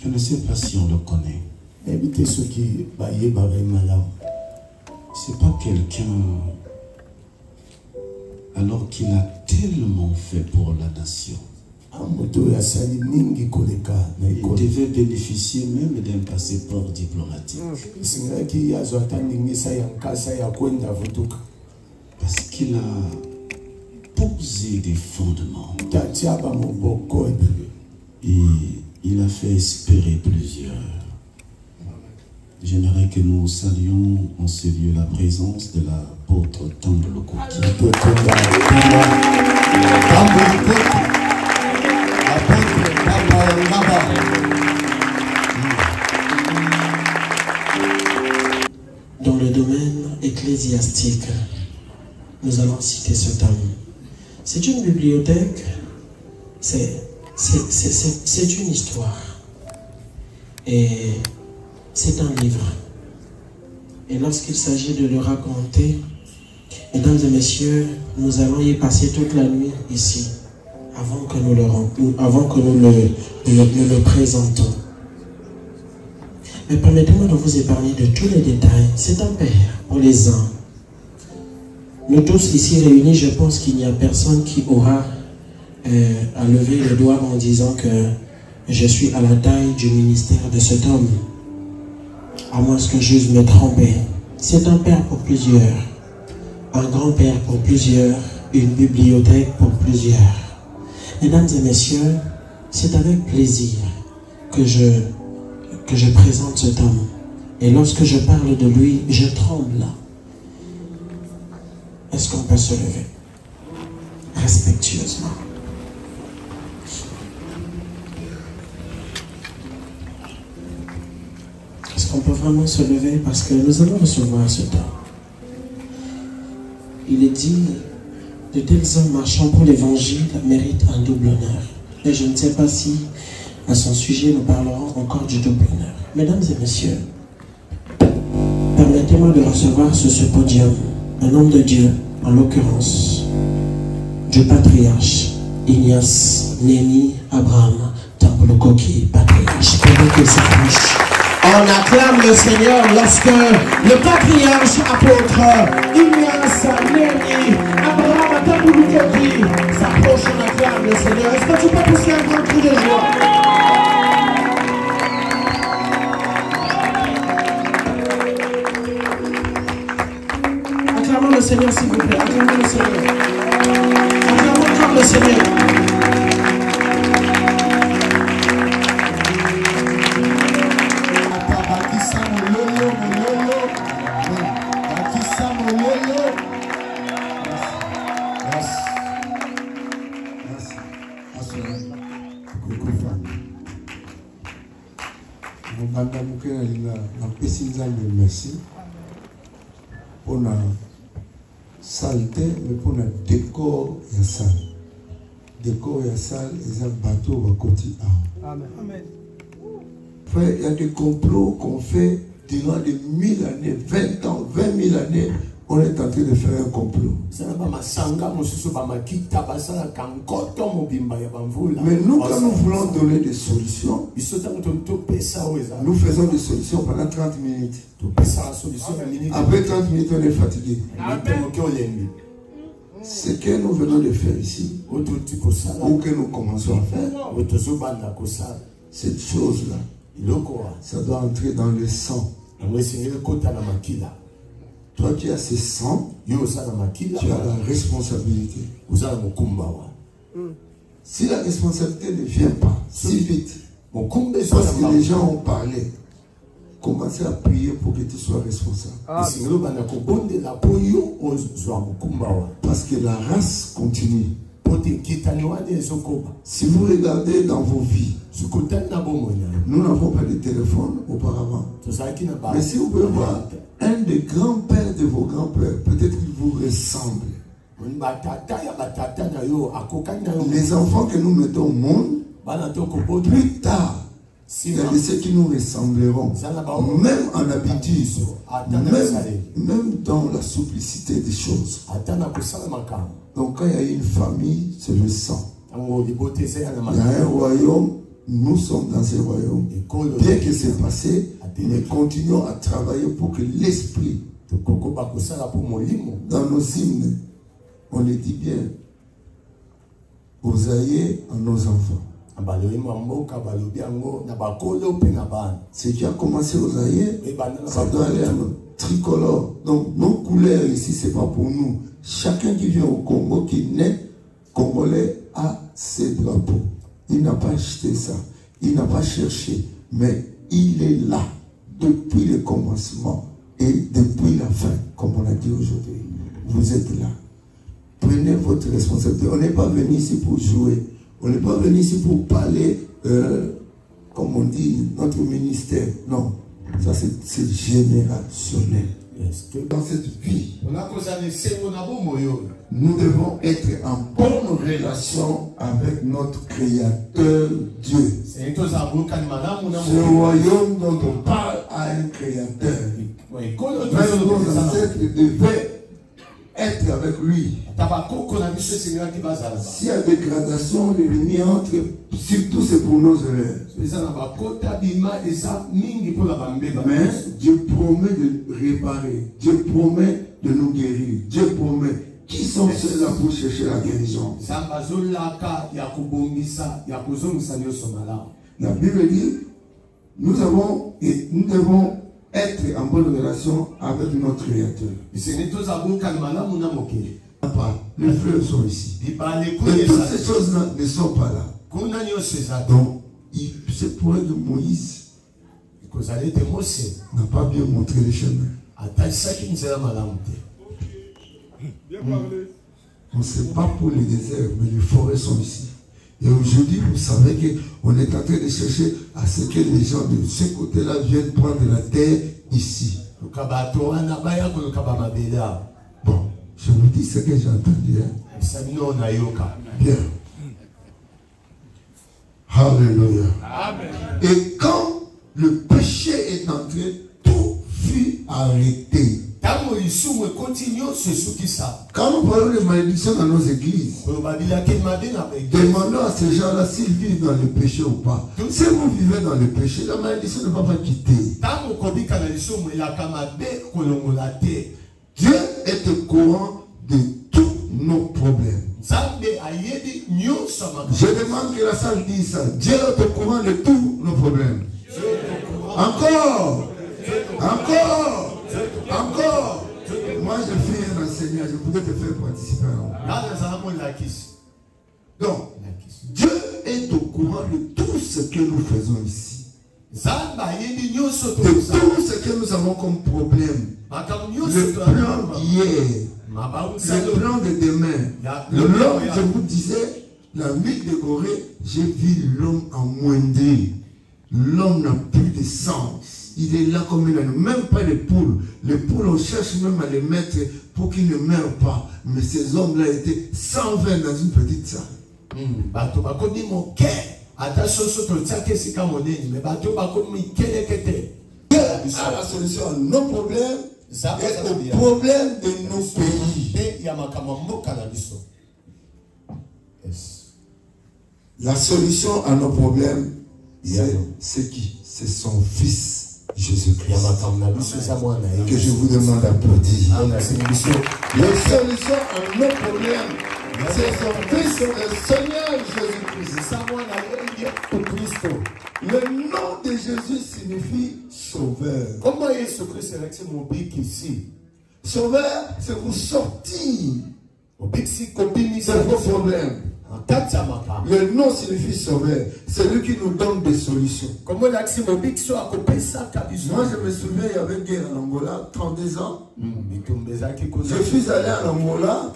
Je ne sais pas si on le connaît. C'est pas quelqu'un, alors qu'il a tellement fait pour la nation. Il devait bénéficier même d'un passeport diplomatique. Parce qu'il a posé des fondements. Et il a fait espérer plusieurs. J'aimerais que nous saluions en ce lieu la présence de l'apôtre Tambo Lokoki. Dans le domaine ecclésiastique, nous allons citer cet homme. C'est une bibliothèque, c'est une histoire. Et c'est un livre. Et lorsqu'il s'agit de le raconter, mesdames et messieurs, nous allons y passer toute la nuit ici, avant que nous le présentons. Mais permettez-moi de vous épargner de tous les détails. C'est un père pour les uns. Nous tous ici réunis, je pense qu'il n'y a personne qui aura à lever le doigt en disant que je suis à la taille du ministère de cet homme. À moins que j'use me tromper. C'est un père pour plusieurs, un grand-père pour plusieurs, une bibliothèque pour plusieurs. Mesdames et messieurs, c'est avec plaisir que je présente cet homme. Et lorsque je parle de lui, je tremble. Est-ce qu'on peut se lever respectueusement? Est-ce qu'on peut vraiment se lever parce que nous allons recevoir ce temps? Il est dit, de tels hommes marchant pour l'évangile méritent un double honneur. Et je ne sais pas si à son sujet nous parlerons encore du double honneur. Mesdames et messieurs, permettez-moi de recevoir sur ce podium un homme de Dieu, en l'occurrence du patriarche Ignace Némi Abraham Tambo Lokoki, patriarche. Pendant qu'il s'approche, on acclame le Seigneur lorsque le patriarche apôtre Ignace Némi Abraham Tambo Lokoki s'approche. On acclame le Seigneur. Est-ce que tu peux pousser un grand cri de joie? Acclamons le Seigneur, s'il vous plaît. Acclamons le Seigneur. Acclamons encore le Seigneur. Merci pour la saleté, mais pour le décor de la salle. Décor de la salle, c'est un bateau à côté. Amen. Frère, il y a des complots qu'on fait durant des 1000 années, 20 ans, 20 000 années. On est en train de faire un complot. Mais nous, quand nous voulons donner des solutions, nous faisons des solutions pendant 30 minutes. Après 30 minutes, on est fatigué. Ce que nous venons de faire ici, ou que nous commençons à faire, cette chose-là, ça doit entrer dans le sang. Toi qui as ce sang, tu as la responsabilité. Si la responsabilité ne vient pas si vite, parce que les gens ont parlé, commencez à prier pour que tu sois responsable. Parce que la race continue. Si vous regardez dans vos vies, nous n'avons pas de téléphone auparavant. Mais si vous pouvez voir un des grands-pères de vos grands-pères, peut-être qu'il vous ressemble. Les enfants que nous mettons au monde, plus tard, il y a de ceux qui nous ressembleront, même en habitude, même dans la simplicité des choses. Donc quand il y a une famille, c'est le sang. Il y a un royaume, nous sommes dans ce royaume. Bien que c'est passé, mais continuons à travailler pour que l'esprit, dans nos hymnes, on les dit bien, aux aïeux, à nos enfants. Ce qui a commencé aux aïeux, ça doit aller à nos tricolores. Donc nos couleurs ici, ce n'est pas pour nous. Chacun qui vient au Congo, qui naît congolais, a ses drapeaux. Il n'a pas acheté ça, il n'a pas cherché, mais il est là depuis le commencement et depuis la fin, comme on a dit aujourd'hui. Vous êtes là. Prenez votre responsabilité. On n'est pas venu ici pour jouer. On n'est pas venu ici pour parler, comme on dit, notre ministère. Non, ça c'est générationnel. Dans cette vie, nous devons être en bonne relation avec notre Créateur Dieu. Ce royaume dont on parle a un Créateur. Même nos ancêtres devaient être avec lui. S'il y a dégradation, l'ennemi entre, surtout c'est pour nos erreurs. Mais Dieu promet de réparer, Dieu promet de nous guérir, Dieu promet. Qui sont ceux-là pour chercher la guérison? La Bible dit, nous devons être en bonne relation avec notre Créateur. Les fleurs sont ici. Et toutes ces choses-là ne sont pas là. Donc, c'est pour que Moïse n'a pas bien montré les chemins. On ne sait pas pour les déserts, mais les forêts sont ici. Et aujourd'hui, vous savez qu'on est en train de chercher à ce que les gens de ce côté-là viennent prendre la terre ici. Bon, je vous dis ce que j'ai entendu. Bien. Alléluia. Et quand le péché est entré, tout fut arrêté. Quand nous parlons de malédiction dans nos églises, demandons à ces gens-là s'ils vivent dans le péché ou pas. Si vous vivez dans le péché, la malédiction ne va pas quitter. Dieu est au courant de tous nos problèmes. Je demande que la salle dise ça. Dieu est au courant de tous nos problèmes. Encore. Encore. Encore. Moi, je fais un enseignant, je voudrais te faire participer. Donc, Dieu est au courant de tout ce que nous faisons ici. De tout ce que nous avons comme problème. Le plan d'hier, le plan de demain. L'homme, je vous disais, la ville de Gorée, j'ai vu l'homme amoindri. L'homme n'a plus de sens. Il est là comme il a même pas les poules. Les poules, on cherche même à les mettre pour qu'ils ne meurent pas. Mais ces hommes-là étaient 120 dans une petite salle. Dieu a la solution à nos problèmes et aux problèmes de nos pays. La solution à nos problèmes, c'est qui? C'est son Fils. Jésus-Christ. Que je vous demande d'applaudir. La solution à nos problèmes, c'est son Fils, le Seigneur Jésus-Christ. Le nom de Jésus signifie sauveur. Sauveur, c'est vous sortir de vos problèmes. Le nom signifie sauveur. C'est lui qui nous donne des solutions. Moi, je me souviens, il y avait une guerre en Angola, 32 ans. Je suis allé en Angola.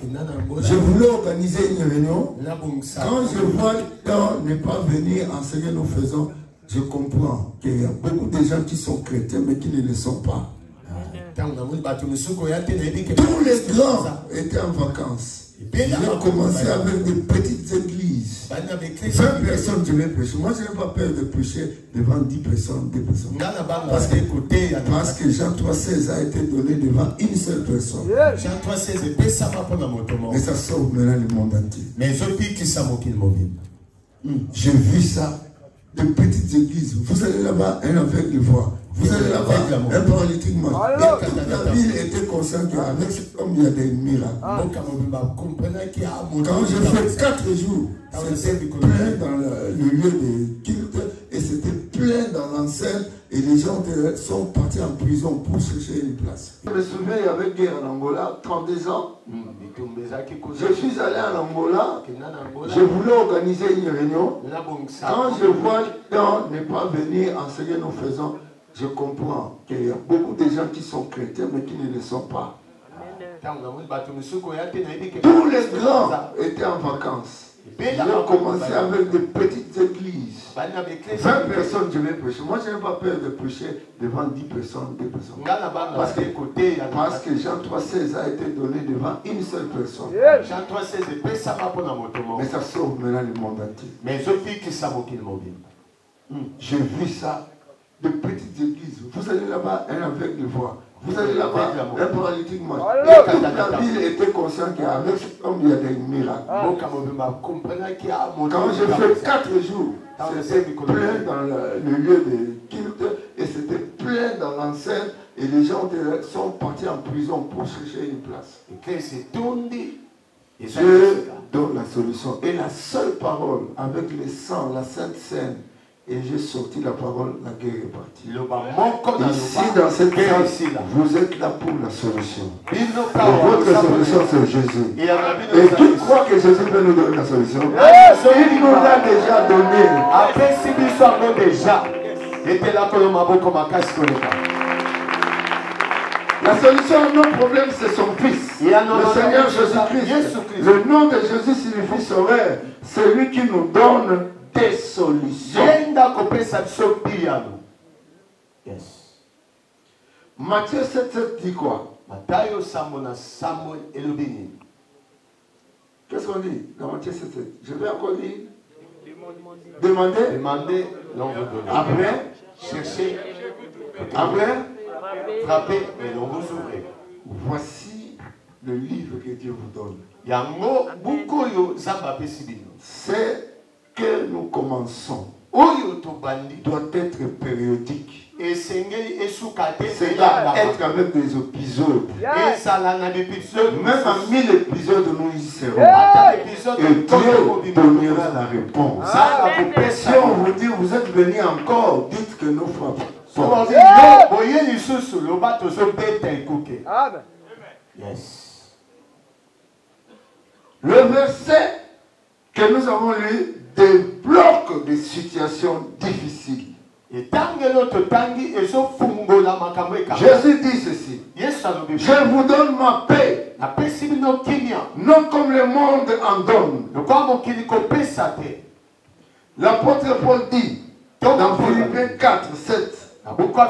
Je voulais organiser une réunion. Quand je vois qu'on n'est pas venu enseigner nos faisons, je comprends qu'il y a beaucoup de gens qui sont chrétiens mais qui ne le sont pas. Tous les grands étaient en vacances. Il a commencé avec des petites églises. 20 personnes, je vais prêcher. Moi, je n'ai pas peur de prêcher devant 10 personnes, 2 personnes. Parce que Jean 3,16 a été donné devant une seule personne. Mais ça sauve maintenant le monde entier. J'ai vu ça de petites églises. Vous allez là-bas, un aveugle voit. Vous allez là-bas, un paralytique marche. Et toute la ville était consciente qu'avec comme il y a des miracles. Quand j'ai fait 4 jours, c'était plein dans le lieu de culte et c'était plein dans l'enceinte et les gens sont partis en prison pour chercher une place. Je me souviens, il y avait guerre en Angola, 32 ans. Je suis allé en Angola, je voulais organiser une réunion. Quand je vois qu'on n'est pas venu enseigner nous faisons, je comprends qu'il y a beaucoup de gens qui sont chrétiens mais qui ne le sont pas. Tous les grands étaient en vacances. J'ai commencé avec des petites églises. 20 personnes, je vais prêcher. Moi, je n'ai pas peur de prêcher devant 10 personnes, 2 personnes. Parce que Jean 3,16 a été donné devant une seule personne. Mais ça sauve maintenant le monde entier. J'ai vu ça, de petites églises. Vous allez là-bas, un aveugle voit. Vous allez là-bas, un paralytique marche. Et toute la ville était consciente qu'avec comme il y a des miracles. Quand j'ai fait 4 jours, c'était plein dans le lieu de culte et c'était plein dans l'enceinte et les gens sont partis en prison pour chercher une place. Dieu donne la solution. Et la seule parole avec le sang, la Sainte Seine, et j'ai sorti la parole, la guerre est partie. Ici, dans cette salle, vous êtes là pour la solution. Et votre solution, c'est Jésus. Et qui croit que Jésus peut nous donner la solution? Il nous l'a déjà donné. La solution à nos problèmes, c'est son Fils, le Seigneur Jésus-Christ. Le nom de Jésus signifie sauveur. C'est lui qui nous donne des solutions. Matthieu 7,7 dit quoi? Qu'est-ce qu'on dit dans Matthieu 7,7? Je vais encore dire. Demandez. Après, cherchez. Après, frappez et l'on vous ouvrira. Voici le livre que Dieu vous donne. C'est que nous commençons doit être périodique. C'est là être avec des épisodes. Même à 1000 épisodes, nous y serons. Et Dieu donnera la réponse. Si on vous dit, vous êtes venu encore, dites que nous frappons. Yes. Le verset que nous avons lu débloque des situations difficiles. Jésus dit ceci: je vous donne ma paix, non comme le monde en donne. L'apôtre Paul dit dans Philippiens 4, 7,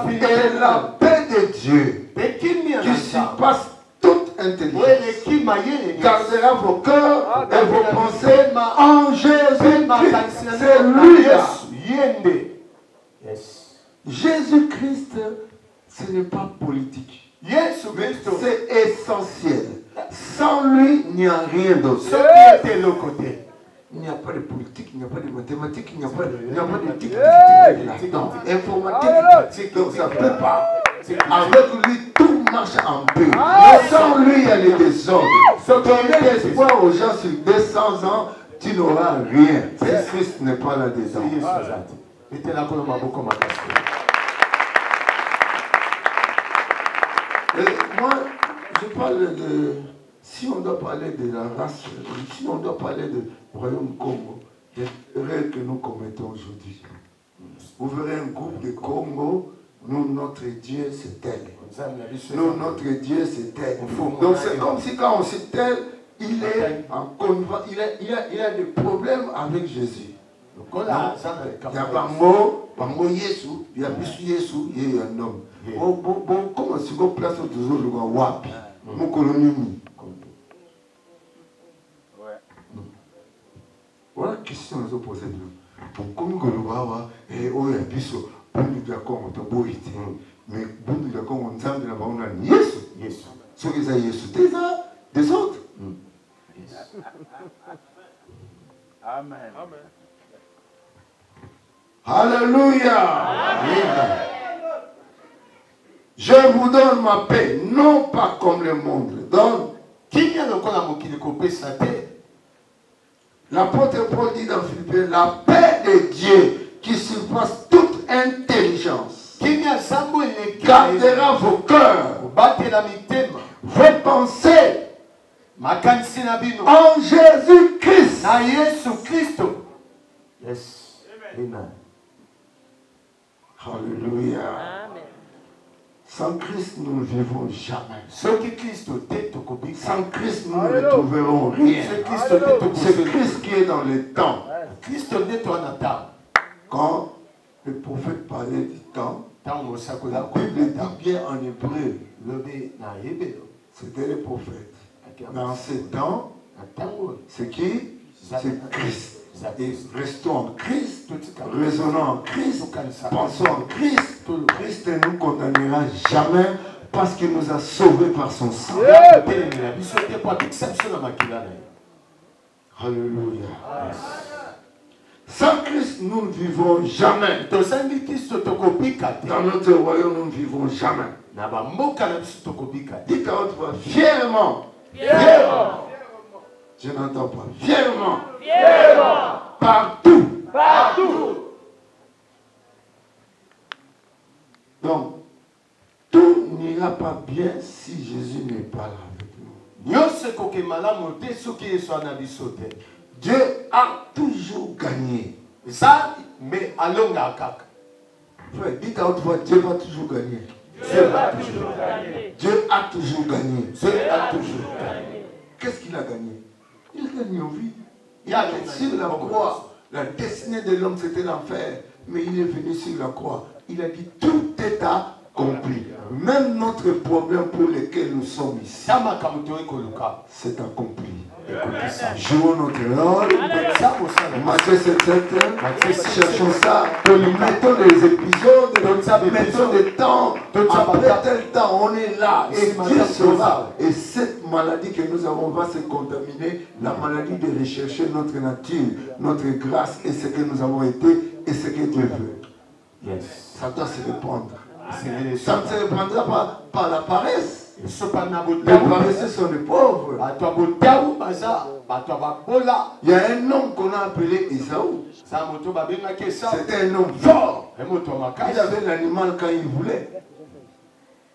et la paix de Dieu qui surpasse toute intelligence gardera vos cœurs et vos pensées en Jésus-Christ. C'est lui là. Jésus-Christ, ce n'est pas politique. C'est essentiel. Sans lui, il n'y a rien d'autre. Il n'y a pas de politique, il n'y a pas de mathématiques, il n'y a pas d'éthique, informatique, donc ça ne peut pas. Avec lui, tout marche en paix. Sans lui, il y a les désordres. Donner l'espoir aux gens sur 200 ans, tu n'auras rien. Si Christ n'est pas là dedans. Moi, je parle de... Si on doit parler de la race, si on doit parler du royaume Congo, des erreurs que nous commettons aujourd'hui. Vous verrez un groupe de Congo, nous, notre Dieu, c'est tel. Nous, notre Dieu, c'est tel. Donc c'est comme si quand on cite tel, il est en convoi, il a des problèmes avec Jésus. Il y a Bango Yesu, il y a Bisu Yesu, il y a un homme. Bon, comment si vous placez toujours le roi Wapi, mon colonie. Voilà la question que je pose. Comme Golobawa, et Oya Biso, Bundu Dakon, Toboïti, mais Bundu Dakon, on s'en a pas un Yesu. Ce qu'ils ont Yesu, des autres. Amen. Alléluia. Amen. Je vous donne ma paix, non pas comme le monde le donne. L'apôtre Paul dit dans Philippiens, la paix de Dieu qui surpasse toute intelligence gardera vos cœurs, vos pensées en Jésus-Christ. Yes. Amen. Alléluia. Amen. Sans Christ, nous ne vivons jamais. Sans Christ, nous ne trouverons rien. C'est Christ qui est dans le temps. Quand le prophète parlait du temps, la Bible dit bien en hébreu, c'était le prophète. Mais en ce temps, c'est qui? C'est Christ. Et restons en Christ, raisonnons en Christ, pensons en Christ. Christ ne nous condamnera jamais parce qu'il nous a sauvés par son sang. Alléluia. Sans Christ, nous ne vivons jamais. Dans notre royaume, nous ne vivons jamais. Dites à haute voix, fièrement. Fièrement. Je n'entends pas. Fièrement. Fièrement. Partout. Partout. Donc, tout n'ira pas bien si Jésus n'est pas là avec nous. Dieu a toujours gagné. Frère, dites à haute voix, Dieu va toujours gagner. Dieu va toujours gagner. Dieu a toujours gagné. Dieu a toujours gagné. Qu'est-ce qu'il a gagné? Il a gagné en vie. Il a été sur la croix. La destinée de l'homme, c'était l'enfer. Mais il est venu sur la croix. Il a dit, tout est accompli. Même notre problème pour lequel nous sommes ici, c'est accompli. Jouons notre rôle. Matthieu 7, cherchons ça. Mettons les épisodes, mettons des temps. Après tel temps, on est là. Et Dieu saura. Et cette maladie que nous avons va se contaminer. La maladie de rechercher notre nature, notre grâce et ce que nous avons été et ce que Dieu veut. Ça doit se répandre. Ça ne se répandra pas par la paresse. Les paresseux sont les pauvres. Il y a un homme qu'on a appelé Esaü. C'était un homme fort. Il avait l'animal quand il voulait.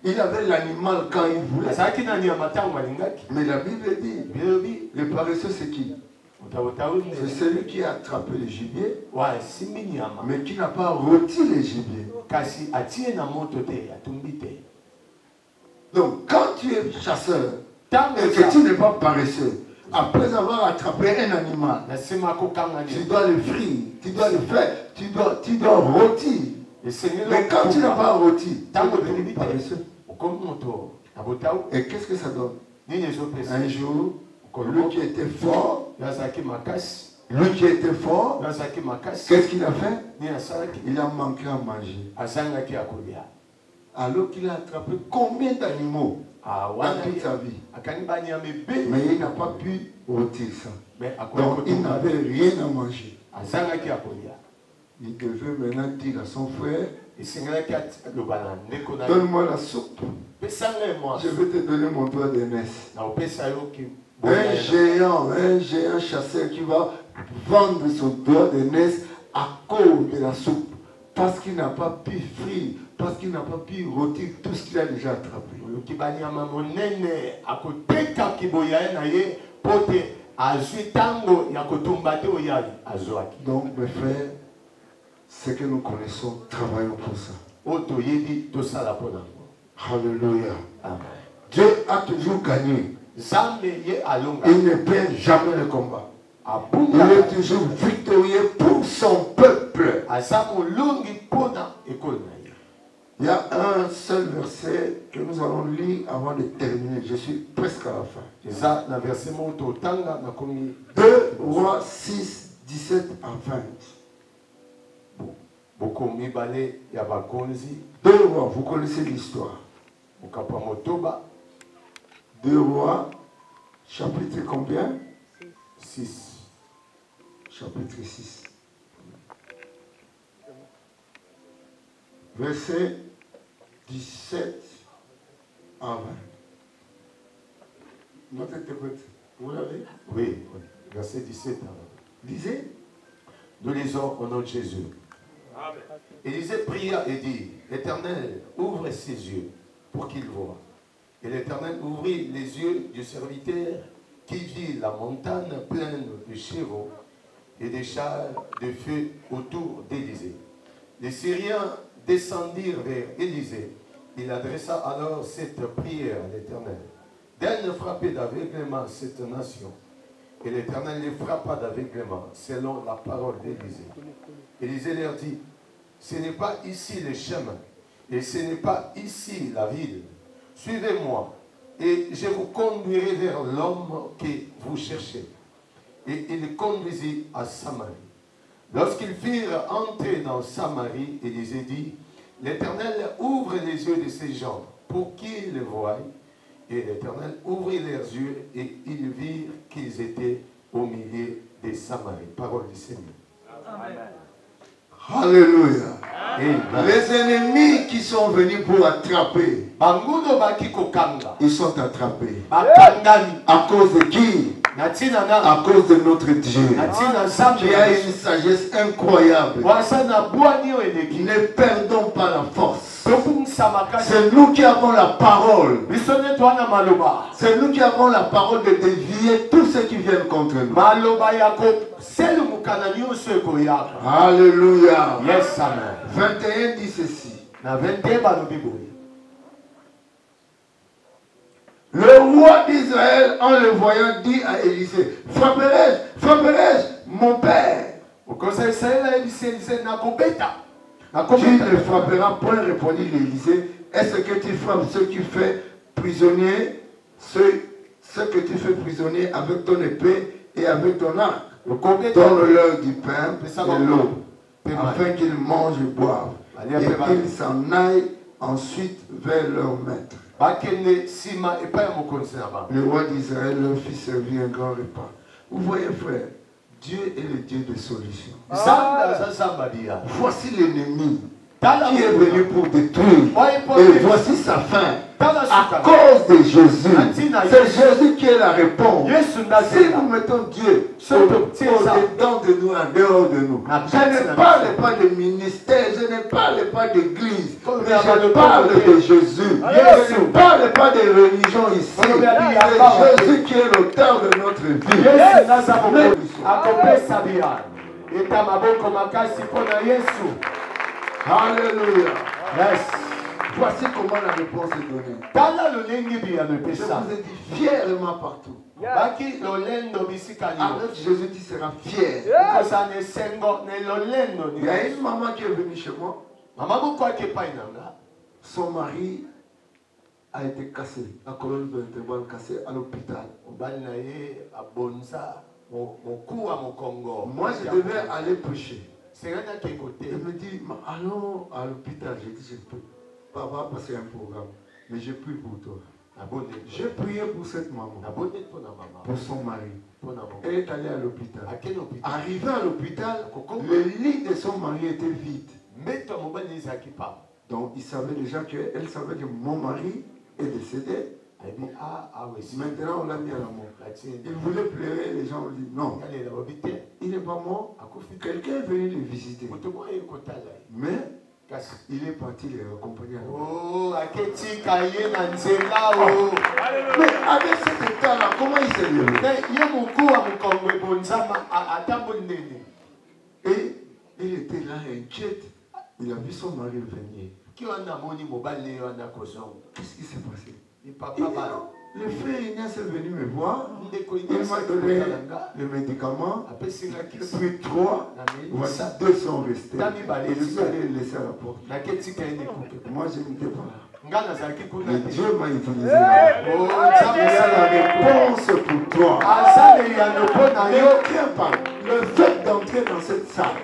Il avait l'animal quand il voulait. Mais la Bible dit, le paresseux c'est qui? C'est celui qui a attrapé le gibier, mais qui n'a pas rôti le gibier. Donc, quand tu es chasseur et que tu n'es pas paresseux, après avoir attrapé un animal, tu dois le frire, tu dois le faire, tu dois rôtir. Mais quand tu n'as pas rôti, tu es devenu paresseux. Et qu'est-ce que ça donne? Un jour, lui qui était fort, qu'est-ce qu'il a fait? Il a manqué à manger. Alors qu'il a attrapé combien d'animaux dans toute sa vie. Mais il n'a pas pu rôtir ça. Donc il n'avait rien à manger. Il devait maintenant dire à son frère, donne-moi la soupe. Je vais te donner mon doigt d'aînesse. Un géant chasseur qui va vendre son doigt d'aînesse à cause de la soupe. Parce qu'il n'a pas pu frire, parce qu'il n'a pas pu rôtir tout ce qu'il a déjà attrapé. Donc mes frères, ce que nous connaissons, travaillons pour ça. Alléluia. Amen. Dieu a toujours gagné. Il ne perd jamais le combat. Il est toujours victorieux pour son peuple. Il y a un seul verset que nous allons lire avant de terminer. Je suis presque à la fin. 2 Rois 6, 17 à 20. 2 Rois, vous connaissez l'histoire. 2 Rois, chapitre combien? 6. Chapitre 6. Verset 17 à 20. Notre interprète, vous l'avez? Oui, verset 17 à 20. Lisez. Nous lisons au nom de Jésus. Élisée pria et dit, l'Éternel, ouvre ses yeux pour qu'il voie. Et l'Éternel ouvrit les yeux du serviteur qui vit la montagne pleine de chevaux et des chars de feu autour d'Élisée. Les Syriens descendirent vers Élisée. Il adressa alors cette prière à l'Éternel. Daigne frapper d'aveuglement cette nation. Et l'Éternel les frappa d'aveuglement, selon la parole d'Élisée. Élisée leur dit, ce n'est pas ici le chemin, et ce n'est pas ici la ville. Suivez-moi, et je vous conduirai vers l'homme que vous cherchez. Et il les conduisit à Samarie. Lorsqu'ils firent entrer dans Samarie, Élisée dit, l'Éternel ouvre les yeux de ces gens pour qu'ils le voient. Et l'Éternel ouvrit leurs yeux et ils virent qu'ils étaient au milieu des Samaries. Parole du Seigneur. Amen. Alléluia. Amen. Les ennemis qui sont venus pour attraper, ils sont attrapés. À cause de qui? À cause de notre Dieu, qui a une sagesse incroyable. Ne perdons pas la force. C'est nous qui avons la parole. C'est nous qui avons la parole de dévier tous ceux qui viennent contre nous. Alléluia. Yes, amen. 21 dit ceci. Le roi d'Israël, en le voyant, dit à Élisée, frapperai-je, mon père? Tu ne frapperas point, répondit Élisée. Est-ce que tu frappes ceux qui font prisonnier, ceux que tu fais prisonnier avec ton épée et avec ton arc? Donne-leur du pain et l'eau, afin qu'ils mangent et boivent, et qu'ils s'en aillent ensuite vers leur maître. Le roi d'Israël leur fit servir un grand repas. Vous voyez, frère, Dieu est le Dieu de solutions. Voici l'ennemi qui est venu pour détruire. Et voici sa fin. À cause de Jésus. C'est Jésus qui est la réponse. Si nous mettons Dieu au-dedans de nous, en dehors de nous, je ne parle pas de ministère, je ne parle pas d'église, mais je parle de Jésus. Je ne parle pas de religion ici. C'est Jésus qui est l'auteur de notre vie. Alléluia. Yes. Voici comment la réponse est donnée. Je vous ai dit fièrement partout. Avec Jésus, tu seras fier. Il y a une maman qui est venue chez moi. Son mari a été cassé, la colonne vertébrale cassée à l'hôpital. Moi, je devais aller prêcher. Il me dit, allons à l'hôpital. J'ai dit, je peux pas passer un programme, mais j'ai prié pour toi. J'ai prié pour cette maman, pour son mari. Elle est allée à l'hôpital. Arrivée à l'hôpital, le lit de son mari était vide. Donc il savait déjà elle savait que mon mari est décédé. Maintenant on l'a mis à la mort. Il voulait pleurer, les gens ont dit non. Il n'est pas mort. Quelqu'un est venu le visiter. Mais il est parti les accompagner. Mais avec cet état-là, comment il s'est levé? Et il était là inquiet. Il a vu son mari venir. Qu'est-ce qui s'est passé? Le frère Ignace est venu me voir. Il m'a donné le médicament. Puis 3. Voici 2 sont restés. Et je suis allé les laisser à la porte. Moi, je n'étais pas là. Mais Dieu m'a utilisé. C'est la réponse pour toi. Ne crains pas. Le fait d'entrer dans cette salle,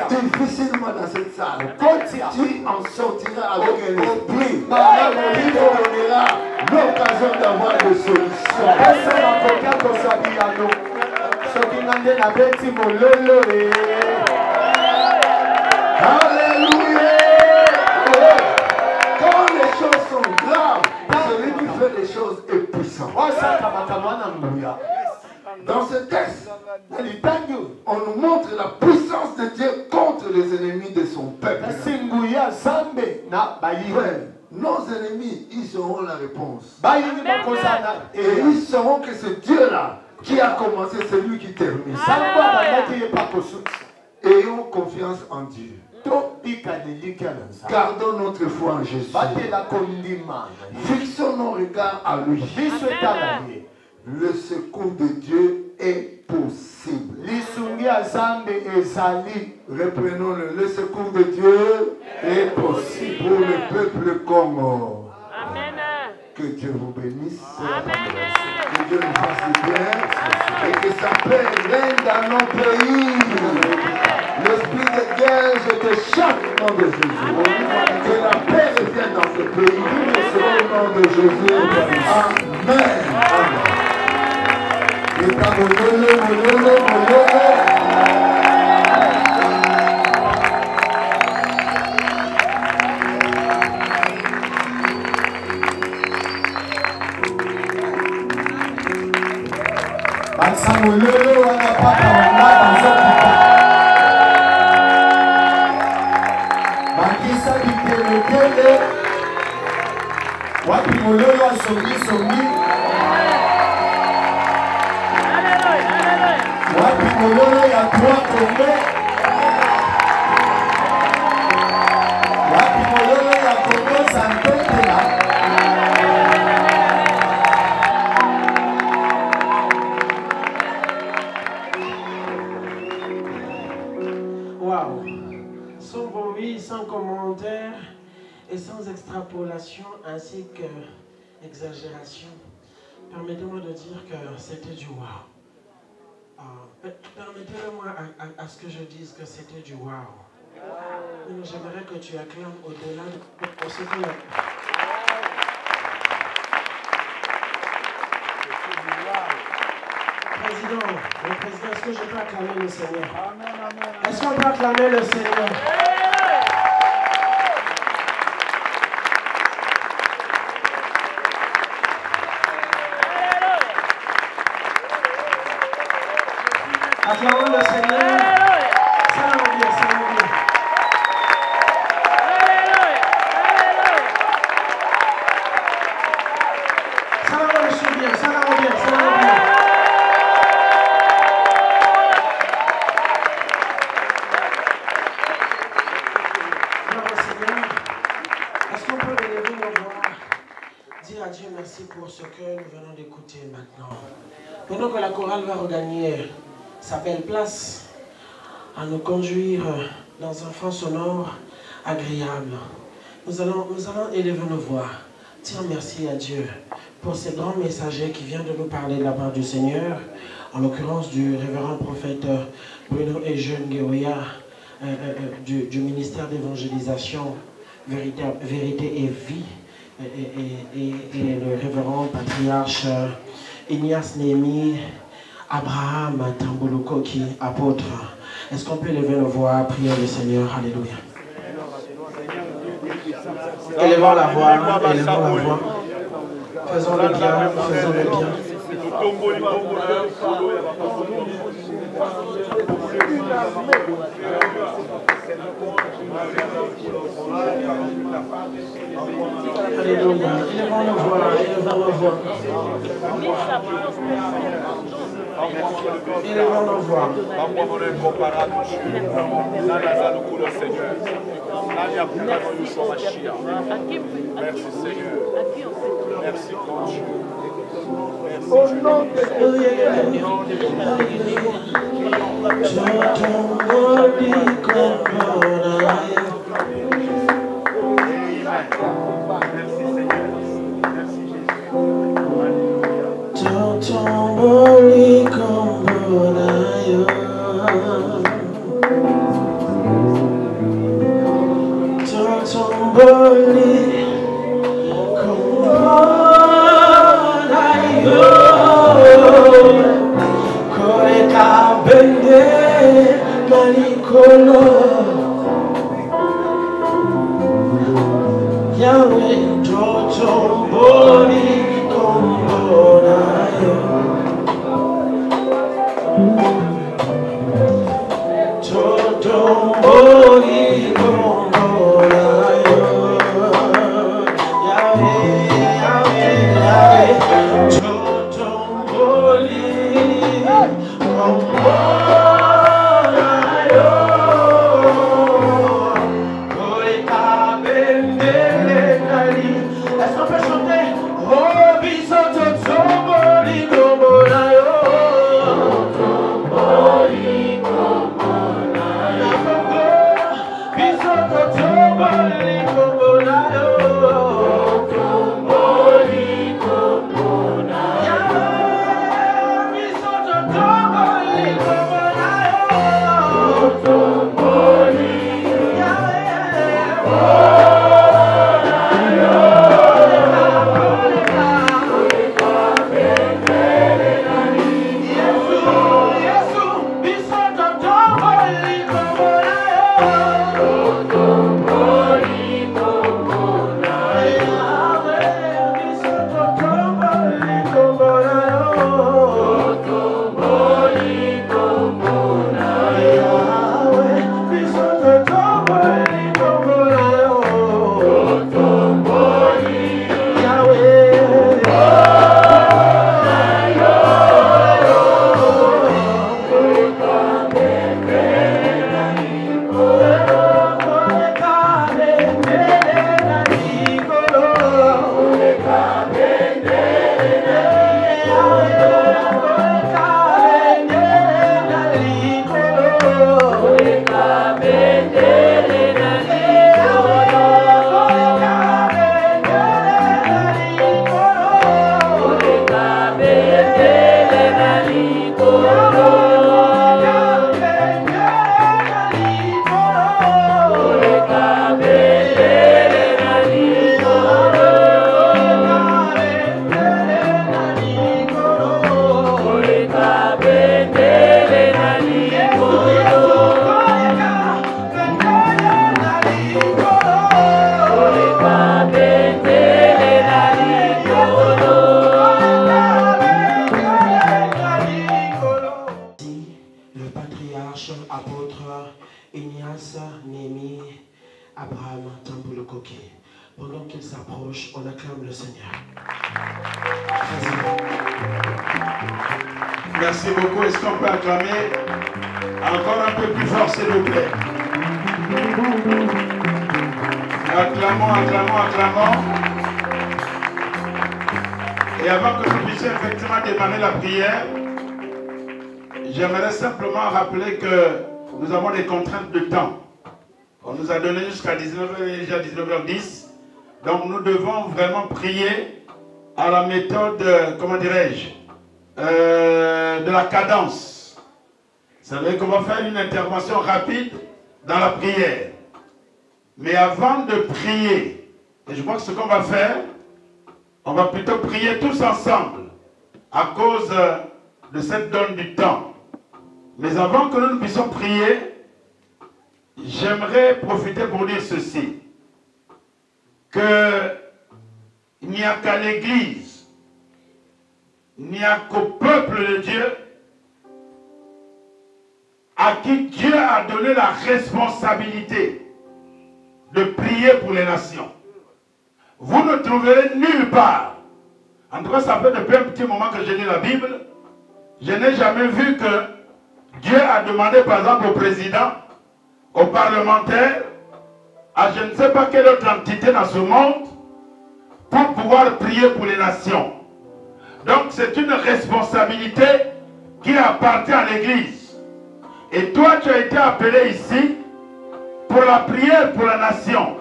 difficilement dans cette salle, tu en sortiras avec un esprit qui te donnera l'occasion d'avoir des solutions. Alléluia. Dans ce texte, on nous montre la puissance de Dieu contre les ennemis de son peuple. Frère, nos ennemis, ils auront la réponse. Et ils sauront que c'est Dieu-là qui a commencé, c'est lui qui termine. Ayons confiance en Dieu. Gardons notre foi en Jésus. Fixons nos regards à lui. Le secours de Dieu est possible. Reprenons-le. Le secours de Dieu est possible pour le peuple Congo. Que Dieu vous bénisse. Que Dieu nous fasse du bien. Et que sa paix règne dans nos pays. L'esprit de guerre, je te chasse au nom de Jésus. Que la paix revienne dans ce pays. Au nom de Jésus. Amen. Sans bruit, sans commentaire et sans extrapolation ainsi que exagération, permettez-moi de dire que c'était du wow. Permettez-moi à ce que je dise que c'était du wow. J'aimerais que tu acclames au-delà de ce que le président, est-ce que je peux acclamer le Seigneur? Est-ce qu'on peut acclamer le Seigneur? Acclamons le Seigneur. Ça va bien, ça va bien. Ça va bien, ça va bien, ça va bien. Dieu merci pour ce que nous venons d'écouter maintenant. Pendant que la chorale va regagner sa belle place, à nous conduire dans un fond sonore agréable, nous allons élever nos voix, dire merci à Dieu pour ces grands messagers qui viennent de nous parler de la part du Seigneur, en l'occurrence du révérend prophète Bruno et Jeune Guéouya du ministère d'évangélisation Vérité et Vie, et le révérend patriarche Ignace Némi Abraham Tambouloko qui apôtre. Est-ce qu'on peut lever nos voix, prier le Seigneur? Alléluia. Élevons la voix, élevons la voix. Faisons-le bien, faisons-le bien. Alléluia. Élevons nos voix, élevons nos voix. Élevons nos voix. Merci Seigneur. Merci grand Dieu. Au nom de Yahweh, Pendant qu'il s'approche, on acclame le Seigneur. Merci beaucoup. Est-ce qu'on peut acclamer encore un peu plus fort, s'il vous plaît? Acclamons, acclamons, acclamons. Et avant que nous puissions effectivement démarrer la prière, j'aimerais simplement rappeler que nous avons des contraintes de temps. On nous a donné jusqu'à 19h, déjà 19h10. Donc nous devons vraiment prier à la méthode, comment dirais-je, de la cadence. Ça veut dire qu'on va faire une intervention rapide dans la prière. Mais avant de prier, et je crois que ce qu'on va faire, on va plutôt prier tous ensemble à cause de cette donne du temps. Mais avant que nous ne puissions prier, j'aimerais profiter pour dire ceci, qu'il n'y a qu'à l'Église, il n'y a qu'au peuple de Dieu à qui Dieu a donné la responsabilité de prier pour les nations. Vous ne trouverez nulle part, en tout cas ça fait depuis un petit moment que je lis la Bible, je n'ai jamais vu que Dieu a demandé par exemple au président, aux parlementaires, à je ne sais pas quelle autre entité dans ce monde, pour pouvoir prier pour les nations. Donc c'est une responsabilité qui appartient à l'Église. Et toi tu as été appelé ici pour la prière pour la nation.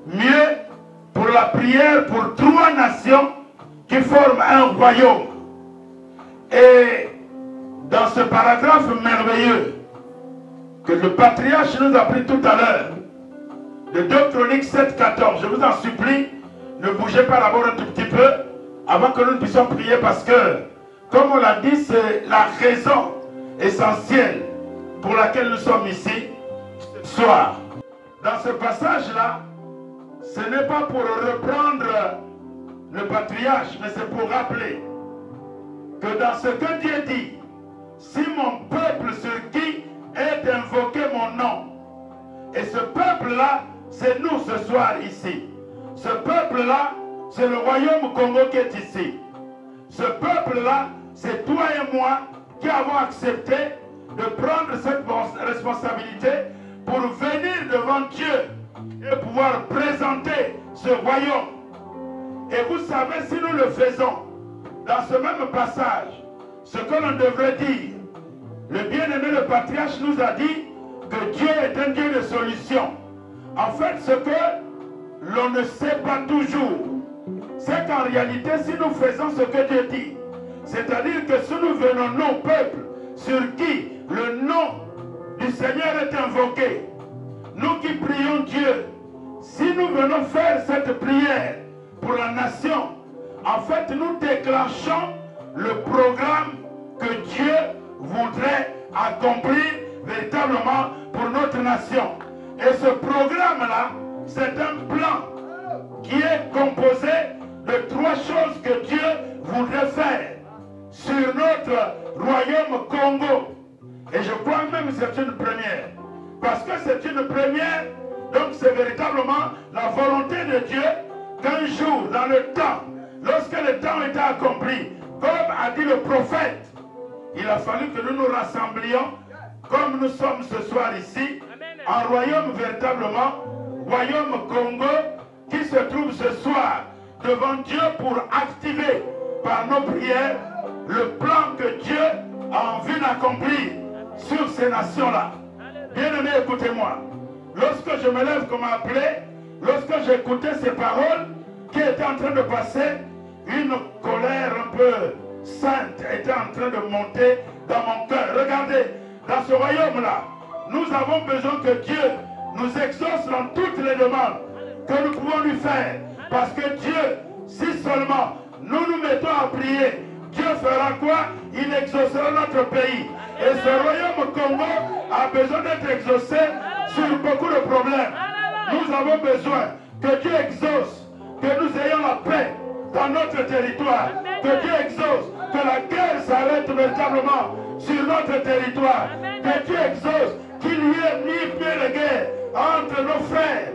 Mieux, pour la prière pour 3 nations qui forment un royaume. Et dans ce paragraphe merveilleux que le patriarche nous a pris tout à l'heure, de 2 Chroniques 7-14, je vous en supplie, ne bougez pas d'abord un tout petit peu avant que nous puissions prier, parce que, comme on l'a dit, c'est la raison essentielle pour laquelle nous sommes ici ce soir. Dans ce passage-là, ce n'est pas pour reprendre le patriarche, mais c'est pour rappeler que dans ce que Dieu dit, si mon peuple sur qui est invoqué mon nom, et ce peuple-là, c'est nous ce soir ici. Ce peuple-là, c'est le royaume Congo qui est ici. Ce peuple-là, c'est toi et moi qui avons accepté de prendre cette responsabilité pour venir devant Dieu et pouvoir présenter ce royaume. Et vous savez, si nous le faisons, dans ce même passage, ce que l'on devrait dire, le bien-aimé, le patriarche nous a dit que Dieu est un Dieu de solution. En fait, ce que l'on ne sait pas toujours, c'est qu'en réalité, si nous faisons ce que Dieu dit, c'est-à-dire que si nous venons, nos peuples, sur qui le nom du Seigneur est invoqué, nous qui prions Dieu, si nous venons faire cette prière pour la nation, en fait, nous déclenchons le programme que Dieu voudrait accomplir véritablement pour notre nation. Et ce programme-là, c'est un plan qui est composé de 3 choses que Dieu voudrait faire sur notre royaume Congo. Et je crois même que c'est une première. Parce que c'est une première, donc c'est véritablement la volonté de Dieu qu'un jour, dans le temps, lorsque le temps était accompli, comme a dit le prophète, il a fallu que nous nous rassemblions, comme nous sommes ce soir ici, en royaume véritablement, royaume Congo, qui se trouve ce soir devant Dieu pour activer par nos prières le plan que Dieu a envie d'accomplir sur ces nations-là. Bien-aimés, écoutez-moi. Lorsque je me lève comme appelé, lorsque j'écoutais ces paroles qui étaient en train de passer, une colère un peu sainte était en train de monter dans mon cœur. Regardez, dans ce royaume-là, nous avons besoin que Dieu nous exauce dans toutes les demandes que nous pouvons lui faire. Parce que Dieu, si seulement nous nous mettons à prier, Dieu fera quoi? Il exaucera notre pays. Et ce royaume Congo a besoin d'être exaucé sur beaucoup de problèmes. Nous avons besoin que Dieu exauce, que nous ayons la paix dans notre territoire. Que Dieu exauce, que la guerre s'arrête véritablement sur notre territoire. Que Dieu exauce, qu'il y ait ni pied de guerre entre nos frères.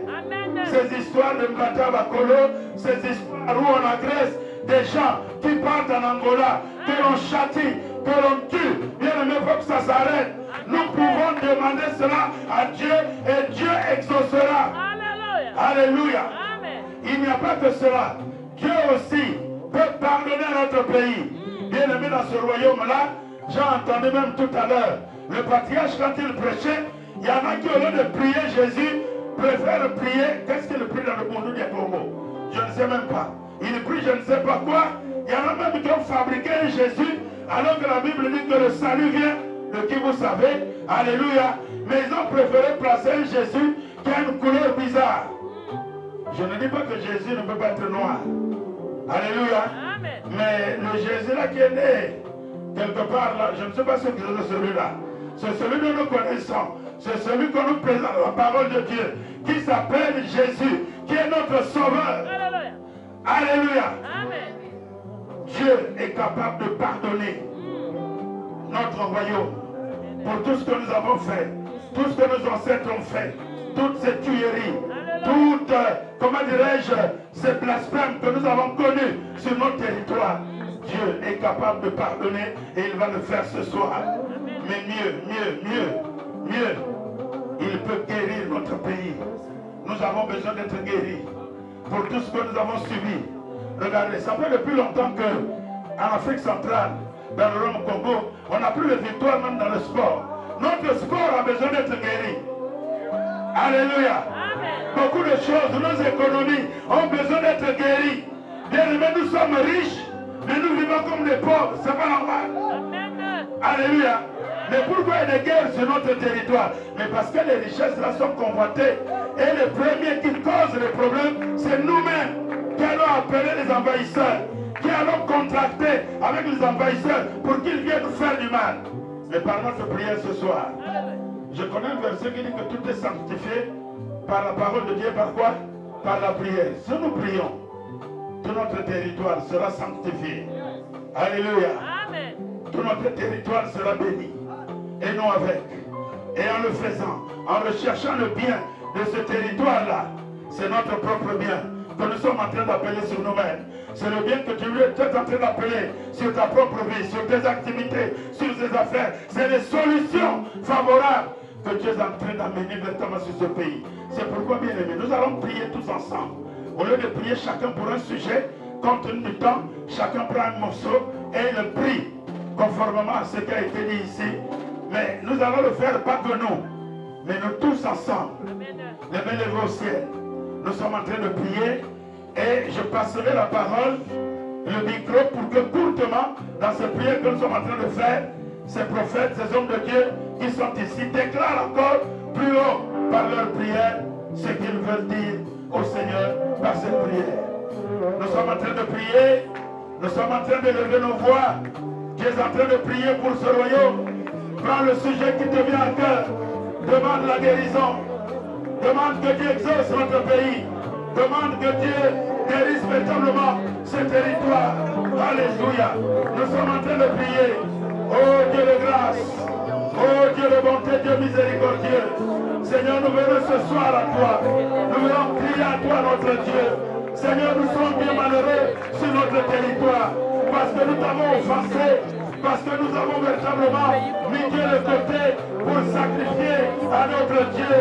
Ces histoires de Mbata Bakolo, ces histoires où on agresse des gens qui partent en Angola, que l'on châtie, que l'on tue, bien aimé, il faut que ça s'arrête. Nous pouvons demander cela à Dieu et Dieu exaucera. Alléluia. Il n'y a pas que cela. Dieu aussi peut pardonner à notre pays. Bien aimé, dans ce royaume-là, j'ai entendu même tout à l'heure, le patriarche, quand il prêchait, il y en a qui, au lieu de prier Jésus, préfèrent prier. Qu'est-ce qu'il prie dans le monde du Congo? Je ne sais même pas. Il prie je ne sais pas quoi. Il y en a même qui ont fabriqué un Jésus, alors que la Bible dit que le salut vient de qui vous savez. Alléluia. Mais ils ont préféré placer un Jésus qui a une couleur bizarre. Je ne dis pas que Jésus ne peut pas être noir. Alléluia. Amen. Mais le Jésus là qui est né quelque part là, je ne sais pas ce que c'est celui-là. C'est celui que nous connaissons. C'est celui que nous présente la parole de Dieu, qui s'appelle Jésus, qui est notre sauveur. Alléluia. Alléluia. Amen. Dieu est capable de pardonner notre royaume pour tout ce que nous avons fait, tout ce que nos ancêtres ont fait, toutes ces tueries, toutes, comment dirais-je, ces blasphèmes que nous avons connus sur notre territoire. Dieu est capable de pardonner et il va le faire ce soir. Mais mieux, il peut guérir notre pays. Nous avons besoin d'être guéris pour tout ce que nous avons subi. Regardez, ça fait depuis longtemps qu'en Afrique centrale, dans le Rome Congo, on n'a plus de victoire même dans le sport. Notre sport a besoin d'être guéri. Alléluia. Beaucoup de choses, nos économies ont besoin d'être guéries. Bien aimés, nous sommes riches, mais nous vivons comme des pauvres. C'est pas normal. Alléluia. Mais pourquoi il y a des guerres sur notre territoire? Mais parce que les richesses là sont convoitées. Et les premiers qui causent les problèmes, c'est nous-mêmes qui allons appeler les envahisseurs, qui allons contracter avec les envahisseurs pour qu'ils viennent nous faire du mal. Mais par notre prière ce soir, je connais un verset qui dit que tout est sanctifié par la parole de Dieu. Par quoi? Par la prière. Si nous prions, tout notre territoire sera sanctifié. Alléluia. Amen. Tout notre territoire sera béni. Et nous avec. Et en le faisant, en recherchant le bien de ce territoire-là, c'est notre propre bien que nous sommes en train d'appeler sur nous-mêmes. C'est le bien que tu es en train d'appeler sur ta propre vie, sur tes activités, sur tes affaires. C'est les solutions favorables que Dieu est en train d'amener véritablement sur ce pays. C'est pourquoi, bien aimé, nous allons prier tous ensemble. Au lieu de prier chacun pour un sujet, compte tenu du temps, chacun prend un morceau et le prie conformément à ce qui a été dit ici. Mais nous allons le faire pas que nous, mais nous tous ensemble. Les mains levées au ciel. Nous sommes en train de prier et je passerai la parole, le micro, pour que courtement, dans cette prière que nous sommes en train de faire, ces prophètes, ces hommes de Dieu qui sont ici déclarent encore plus haut par leur prière ce qu'ils veulent dire au Seigneur par cette prière. Nous sommes en train de prier, nous sommes en train de lever nos voix. Tu es en train de prier pour ce royaume. Prends le sujet qui te vient à cœur. Demande la guérison. Demande que Dieu exauce notre pays. Demande que Dieu guérisse véritablement ce territoire. Alléluia. Nous sommes en train de prier. Oh Dieu de grâce. Oh Dieu de bonté, Dieu miséricordieux. Seigneur, nous venons ce soir à toi. Nous venons crier à toi, notre Dieu. Seigneur, nous sommes bien malheureux sur notre territoire. Parce que nous t'avons offensé. Parce que nous avons véritablement mis Dieu de côté pour sacrifier à notre Dieu.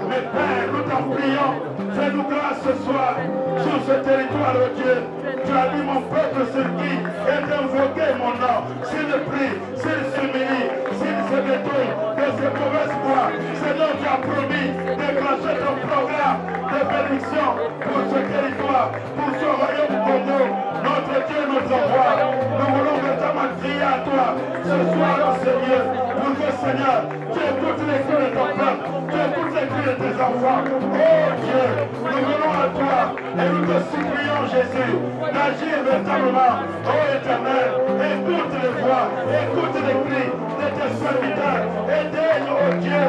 Mais Père, nous t'en prions, fais-nous grâce ce soir sur ce territoire, oh Dieu. Tu as dit mon peuple sur qui est invoqué mon nom. S'il prie, s'il s'humilie, s'il se détourne de ses mauvaises voies, Seigneur, tu as promis déclencher ton programme de bénédiction pour ce territoire, pour ce royaume Congo. Notre Dieu, notre roi, nous voulons véritablement crier à toi ce soir, oh Seigneur, pour que, Seigneur, tu écoutes les cris de ton peuple, tu écoutes les cris de tes enfants. Oh Dieu, nous venons à toi et nous te supplions, Jésus, d'agir véritablement. Oh Éternel, écoute les voix, écoute les cris de tes serviteurs et daigne, oh Dieu,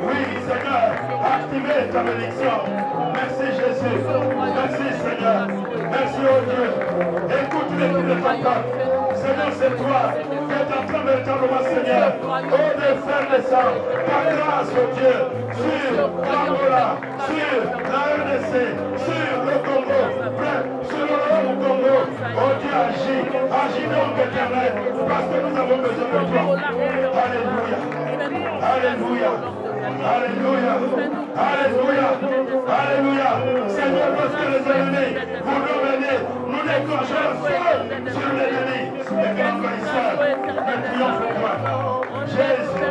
oui Seigneur, activer ta bénédiction. Merci Jésus, merci Seigneur, merci oh Dieu, écoute les cris de ton peuple. Seigneur, c'est toi qui es en train véritablement, Seigneur, oh de faire descendre ta grâce, oh Dieu, sur l'Angola, sur la RDC, sur le Congo, bref, sur le royaume Congo. Oh Dieu, agis donc éternel, parce que nous avons besoin de toi. Alléluia, alléluia, alléluia, alléluia, alléluia. Seigneur, lorsque les ennemis voudront venir, nous déclenchons le feu sur l'ennemi. Les grands envahisseurs, mais triomphe de toi. Jésus.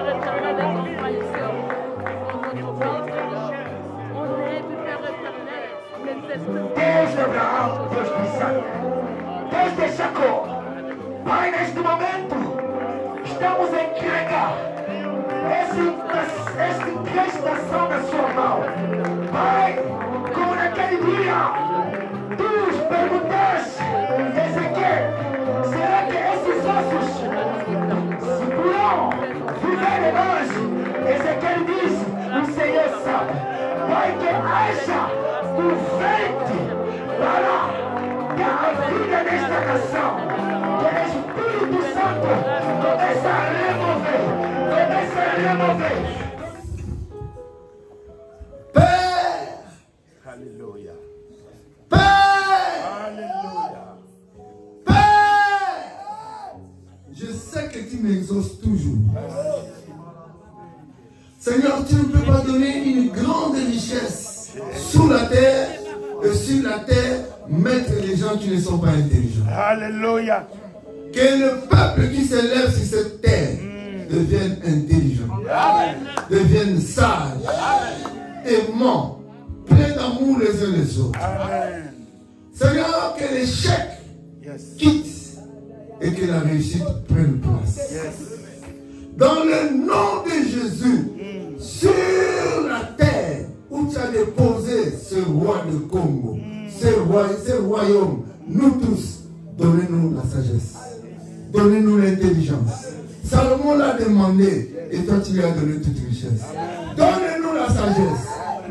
Deus de Abraão, Deus de Isaac, Deus de Jacó. Pai, neste momento, estamos a entregar esta nação na sua mão. Pai, como naquele dia, tu perguntaste, Ezequiel, será que esses ossos se pourrão viver hoje? Ezequiel disse, o Senhor sabe. Pai, que haja vento para dar a vida nesta nação. Que o Espírito Santo comece a remover, comece a remover. Père, Alléluia. Père, Alléluia. Père, je sais que tu m'exauces toujours. Seigneur, tu ne peux pas donner une grande richesse sous la terre et sur la terre mettre les gens qui ne sont pas intelligents. Alléluia. Que le peuple qui s'élève sur cette terre devienne intelligent, devienne sage, aimant, plein d'amour les uns les autres. Amen. Seigneur, que l'échec quitte et que la réussite prenne place. Dans le nom de Jésus, sur la terre où tu as déposé ce roi de Congo, ce royaume, nous tous, donnez-nous la sagesse, donnez-nous l'intelligence. Salomon l'a demandé et toi tu lui as donné toute richesse. Donnez-nous la sagesse,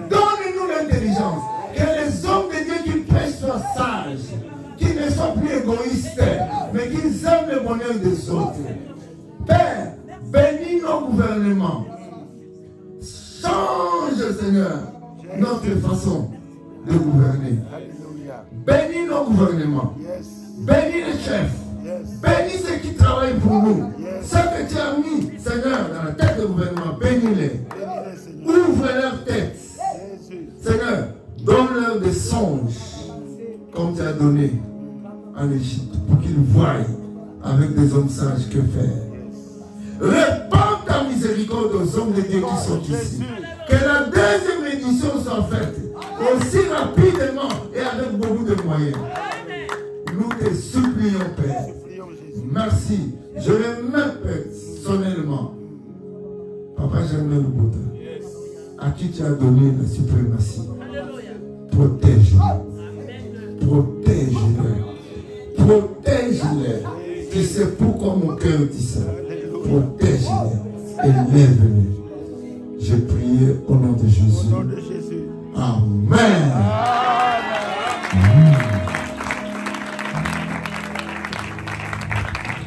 donnez-nous l'intelligence. Que les hommes de Dieu qui prêchent soient sages, qui ne égoïstes, mais qu'ils aiment le bonheur des autres. Père, bénis nos gouvernements. Change, Seigneur, notre façon de gouverner. Bénis nos gouvernements. Bénis les chefs. Bénis ceux qui travaillent pour nous. Ceux que tu as mis, Seigneur, dans la tête du gouvernement, bénis-les. Ouvre leur tête. Seigneur, donne-leur des songes, comme tu as donné en Égypte, pour qu'ils voient avec des hommes sages que faire. Répands ta miséricorde aux hommes de Dieu qui sont ici. Que la deuxième édition soit faite aussi rapidement et avec beaucoup de moyens. Nous te supplions, Père. Merci. Je remets personnellement Papa Germain Loubouta, à qui tu as donné la suprématie. Protège-les. Protège-les. Protège-les. Tu sais pourquoi mon cœur dit ça. Protège-les. Élève-les. Je prie au nom de Jésus. Amen.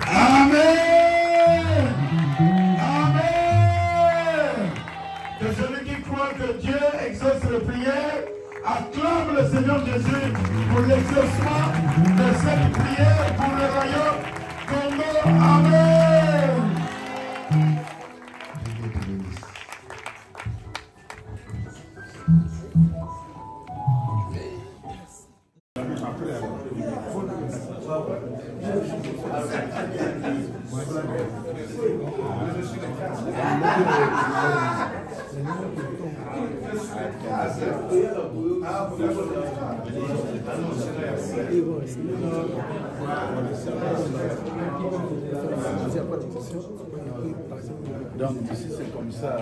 Amen. Amen. Que celui qui croit que Dieu exauce les prières, acclame le Seigneur Jésus pour l'exaucement de cette prière pour le royaume Congo. Amen. Donc ici c'est comme ça.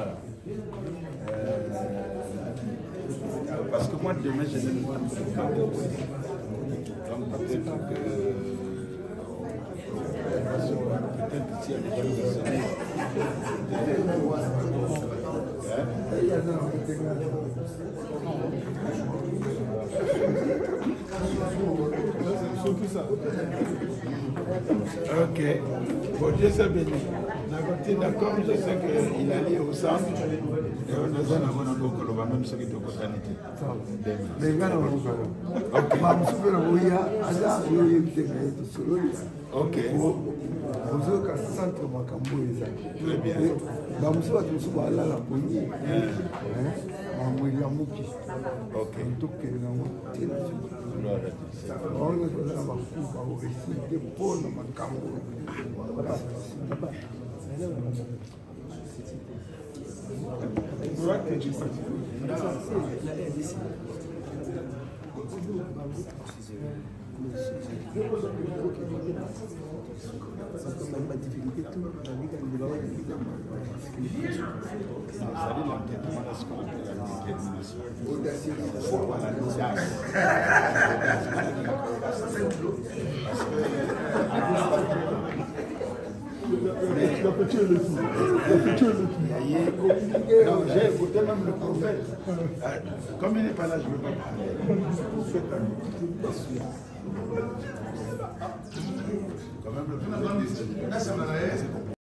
Parce que moi demain je n'aime pas me. Donc peut-être que peut-être qu'il y a des ok. Bon, Dieu s'est béni. D'accord, je sais qu'il a lié au centre. Et on a beaucoup de même ce qui est au botanité. Ok. Très bien. Ok. Donc j'ai écouté même le prophète. Comme il n'est pas là, je ne veux pas parler. Quand même le prophète.